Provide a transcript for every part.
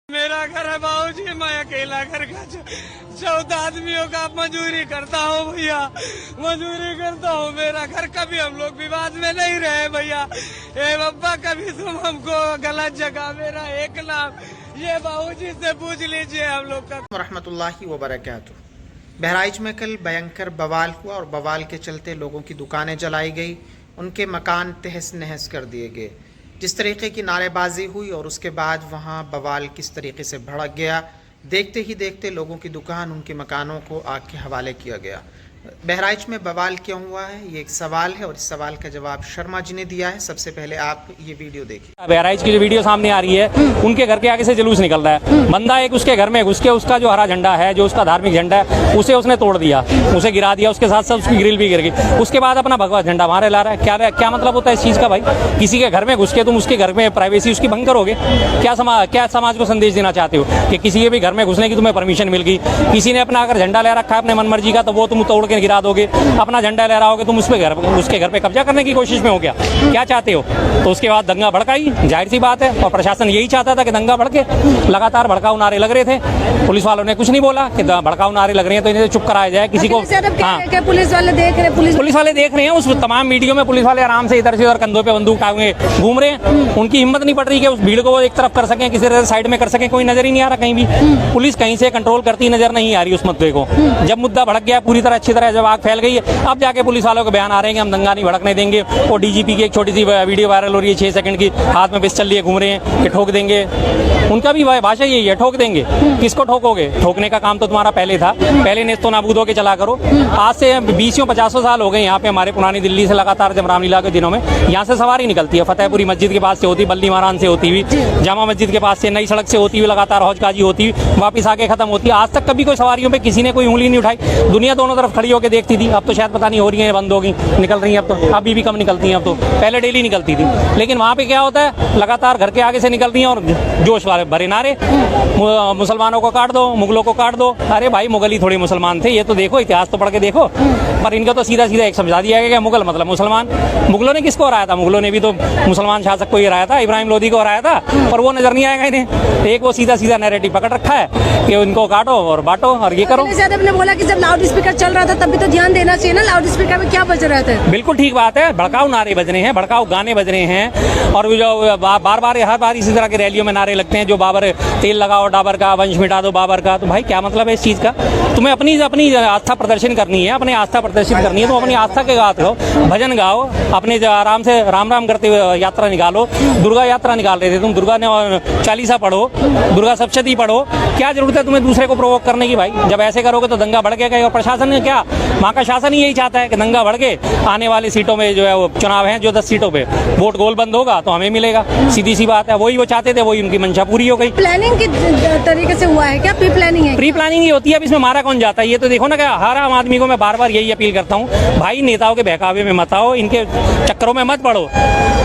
मेरा घर है बाबूजी, मैं अकेला घर का 14 आदमियों का मजदूरी करता हूँ भैया, मजदूरी करता हूँ। मेरा घर कभी हम लोग विवाद में नहीं रहे भैया। ए बब्बा कभी तुम हमको गलत जगह, मेरा एक नाम ये बाबूजी से पूछ लीजिए हम लोग का। रहमतुल्लाहि व बरकातुहू। बहराइच में कल भयंकर बवाल हुआ और बवाल के चलते लोगों की दुकानें जलाई गई, उनके मकान तहस नहस कर दिए गए। जिस तरीके की नारेबाजी हुई और उसके बाद वहाँ बवाल किस तरीके से भड़क गया, देखते ही देखते लोगों की दुकान, उनके मकानों को आग के हवाले किया गया। बहराइच में बवाल क्यों हुआ है, ये एक सवाल है और इस सवाल का जवाब शर्मा जी ने दिया है। सबसे पहले आप ये वीडियो देखिए। बहराइच की जो वीडियो सामने आ रही है, उनके घर के आगे से जुलूस निकल रहा है। बंदा एक उसके घर में घुस के उसका जो हरा झंडा है, जो उसका धार्मिक झंडा है, उसे उसने तोड़ दिया, उसे गिरा दिया, उसके साथ साथ उसकी ग्रिल भी गिर गई। उसके बाद अपना भगवा झंडा वहां ला रहा है। क्या मतलब होता है इस चीज का भाई? किसी के घर में घुस के तुम उसके घर में प्राइवेसी उसकी भंग करोगे? क्या समाज को संदेश देना चाहते हो कि किसी के भी घर में घुसने की तुम्हें परमिशन मिल गई? किसी ने अपना अगर झंडा ले रखा है अपने मनमर्जी का, तो वो तुम तोड़ के गिरा दोगे। अपना झंडा ले रहा होगे तुम उसके घर पे कब्जा करने की कोशिश में हो गया। क्या चाहते हो? तो उसके बाद दंगा भड़काई, जाहिर सी बात है, और प्रशासन यही चाहता था कि दंगा भड़के। लगातार भड़काऊ नारे लग रहे थे, पुलिस वालों ने कुछ नहीं बोला कि भड़काऊ नारे लग रहे हैं तो इन्हें चुप कराया जाए। किसी को पुलिस वाले देख रहे हैं, उस तमाम वीडियो में पुलिस वाले आराम से इधर से उधर कंधों पे बंदूक टांगे घूम रहे हैं। उनकी हिम्मत नहीं पड़ रही कि उस भीड़ को वो एक तरफ कर सकें, किसी तरह साइड में कर सकें। कोई नजर ही नहीं आ रहा कहीं भी। पुलिस कहीं से कंट्रोल करती नजर नहीं आ रही उस मुद्दे को। जब मुद्दा भड़क गया पूरी तरह, अच्छी तरह जब आग फैल गई है, अब जाके पुलिस वालों के बयान आ रहे हैं कि हम दंगा नहीं भड़कने देंगे। और डीजीपी की एक छोटी सी वीडियो वायरल हो रही है, 6 सेकंड की, हाथ में पिस्टल लिए घूम रहे हैं कि ठोक देंगे। उनका भी भाषा यही है, ठोक देंगे। किसको ठोकोगे? ठोकने का काम तो तुम्हारा पहले था, पहले नेस्तो नाबूद होके चला करो। आज से 20-50 साल हो गए यहाँ पे। हमारे पुरानी दिल्ली से लगातार जब रामलीला के दिनों में यहाँ से सवारी निकलती है, फतेहपुरी मस्जिद के पास से होती, बल्ली महारान से होती हुई, जामा मस्जिद के पास से, नई सड़क से होती हुई, लगातार हौज काजी होती हुई वापिस आके खत्म होती है। आज तक कभी कोई सवारियों पे किसी ने कोई उंगली नहीं उठाई। दुनिया दोनों तरफ खड़ी होकर देखती थी। अब तो शायद पता नहीं हो रही है, बंद होगी, निकल रही है अब तो, अभी भी कम निकलती हैं अब तो, पहले डेली निकलती थी। लेकिन वहाँ पे क्या होता है, लगातार घर के आगे से निकलती हैं और जोश वाले भरे नारे, मुसलमानों को काट दो, मुगलों को काट दो। अरे भाई, मुगल ही थोड़े मुसलमान थे, ये तो देखो, इतिहास तो पढ़ के देखो। पर इनका तो सीधा सीधा एक समझा दिया गया, मुगल मतलब मुसलमान। मुगलों ने किसको हराया था? मुगलों ने भी तो मुसलमान शासक को ही हराया था, इब्राहिम लोदी को हराया था, पर वो नजर नहीं आएगा इन्हें। एक वो सीधा सीधा नैरेटिव पकड़ रखा है कि उनको काटो और बांटो और ये करो। ने बोला कि जब लाउड स्पीकर चल रहा था तब भी तो ध्यान देना चाहिए ना, लाउड स्पीकर में क्या बज रहे थे? बिल्कुल ठीक बात है, भड़काऊ नारे बज रहे हैं, भड़काऊ गाने बज रहे हैं। और जो बार बार हर बार इसी तरह के रैलियों में नारे लगते हैं, जो बाबर तेल लगाओ डाबर का, वंश मिटा दो बाबर का। तो भाई क्या मतलब है इस चीज का? तुम्हें अपनी आस्था प्रदर्शन करनी है, अपनी आस्था प्रदर्शित करनी है तो अपनी आस्था के गात गाओ, भजन गाओ, अपने आराम से राम राम करते हुए यात्रा निकालो। दुर्गा यात्रा निकाल रहे थे तुम, दुर्गा ने चालीसा पढ़ो, दुर्गा सप्तशती पढ़ो। क्या जरूरत है तुम्हें दूसरे को प्रोवोक करने की भाई? जब ऐसे करोगे तो दंगा भड़केगा। और प्रशासन ने क्या, वहाँ का शासन ही यही चाहता है कि दंगा भड़के, आने वाली सीटों में जो है वो चुनाव है, जो 10 सीटों पे वोट गोल बंद होगा तो हमें मिलेगा। सीधी सी बात है, वही वो चाहते थे, वही उनकी मंशा पूरी हो गई। प्लानिंग के तरीके से हुआ है क्या? प्री प्लानिंग है? प्री प्लानिंग ही होती है। अब इसमें मारा कौन जाता है? ये तो देखो ना, क्या हर आम आदमी को मैं बार बार यही अपील करता हूँ, भाई नेताओं के बहकावे में मत आओ, इनके चक्करों में मत पड़ो।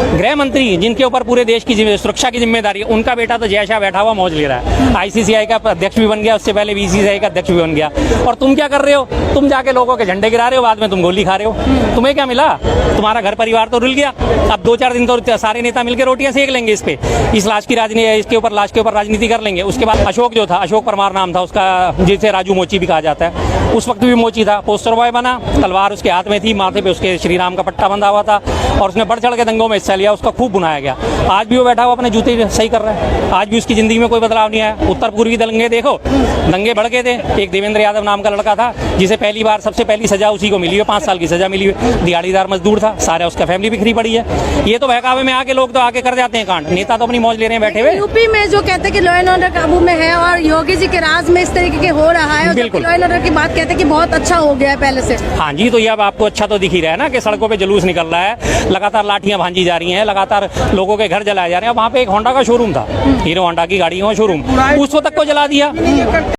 गृह मंत्री जिनके ऊपर पूरे देश की सुरक्षा की जिम्मेदारी है, उनका बेटा तो जैसा बैठा हुआ मौज ले रहा है। ICCI का अध्यक्ष भी बन गया, उससे पहले BCCI का अध्यक्ष भी बन गया। और तुम क्या कर रहे हो? तुम जाके लोगों के झंडे गिरा रहे हो, बाद में तुम गोली खा रहे हो। तुम्हें क्या मिला? तुम्हारा घर परिवार तो रुल गया। अब 2-4 दिन तो सारे नेता मिलकर रोटियां सेक लेंगे इस पे, इस लाश की राजनीति, इसके ऊपर लाश के ऊपर राजनीति कर लेंगे। उसके बाद अशोक जो था, अशोक परमार नाम था उसका, जिसे राजू मोची भी कहा जाता है, उस वक्त भी मोची था, पोस्टर बॉय बना, तलवार उसके हाथ में थी, माथे पे उसके श्री राम का पट्टा बंधा हुआ था और उसने बढ़ चढ़ के दंगों में हिस्सा लिया, उसका खूब बुनाया गया। आज भी वो बैठा हुआ अपने जूते सही कर रहा है, आज भी उसकी जिंदगी में कोई बदलाव नहीं आया। उत्तर पूर्वी दंगे देखो, दंगे भड़के थे। एक देवेंद्र यादव नाम का लड़का था, जिसे पहली बार सबसे पहली सजा उसी को मिली है, 5 साल की सजा मिली है। दिहाड़ीदार मजदूर था, सारा उसका फैमिली बिखरी पड़ी है। ये तो बहकावे में आके लोग तो आके कर जाते हैं कांड, नेता तो अपनी मौज ले रहे हैं बैठे हुए। यूपी में जो कहते हैं कि लॉ एंड ऑर्डर काबू में है और योगी जी के राज में इस तरीके के हो रहा है, बिल्कुल लॉ एंड ऑर्डर की बात कहते हैं कि बहुत अच्छा हो गया है पहले से। हाँ जी, तो ये अब आपको अच्छा तो दिख ही रहा है ना कि सड़कों पे जुलूस निकल रहा है, लगातार लाठियां भांजी जा रही हैं, लगातार लोगों के घर जलाए जा रहे हैं। वहाँ पे एक होंडा का शोरूम था, हीरो होंडा की गाड़ियों का शोरूम, उसको तक को जला दिया।